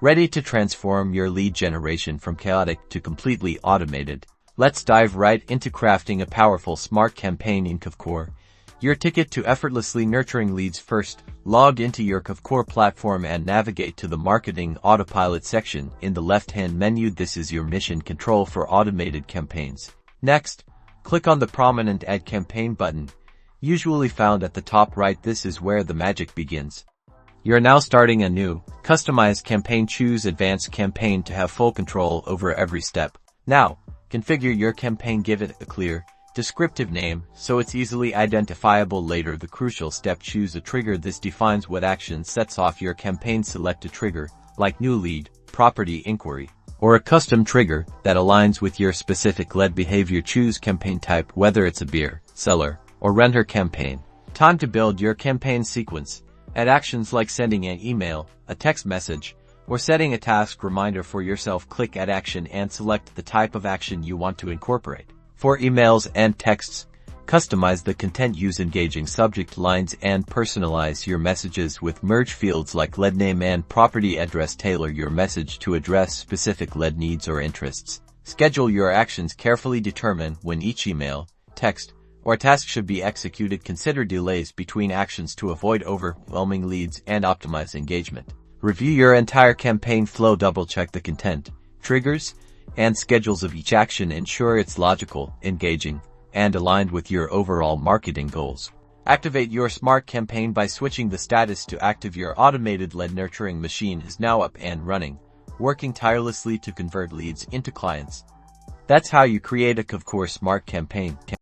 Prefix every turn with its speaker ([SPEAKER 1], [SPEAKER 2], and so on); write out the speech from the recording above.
[SPEAKER 1] Ready to transform your lead generation from chaotic to completely automated? Let's dive right into crafting a powerful smart campaign in Kvcore, your ticket to effortlessly nurturing leads. First, log into your Kvcore platform and navigate to the Marketing Autopilot section in the left-hand menu. This is your mission control for automated campaigns. Next, click on the prominent Add Campaign button, usually found at the top right. This is where the magic begins. You're now starting a new, customized campaign. Choose Advanced Campaign to have full control over every step. Now, configure your campaign. Give it a clear, descriptive name so it's easily identifiable later. The crucial step: choose a trigger. This defines what action sets off your campaign. Select a trigger, like new lead, property inquiry, or a custom trigger that aligns with your specific lead behavior. Choose campaign type, whether it's a beer, seller, or renter campaign. Time to build your campaign sequence. Add actions like sending an email, a text message, or setting a task reminder for yourself. Click Add Action and select the type of action you want to incorporate. For emails and texts, customize the content. Use engaging subject lines and personalize your messages with merge fields like lead name and property address. Tailor your message to address specific lead needs or interests. Schedule your actions carefully. Determine when each email, text, or task should be executed. Consider delays between actions to avoid overwhelming leads and optimize engagement. Review your entire campaign flow. Double-check the content, triggers, and schedules of each action. Ensure it's logical, engaging, and aligned with your overall marketing goals. Activate your smart campaign by switching the status to active. Your automated lead nurturing machine is now up and running, working tirelessly to convert leads into clients. That's how you create a Kvcore smart campaign.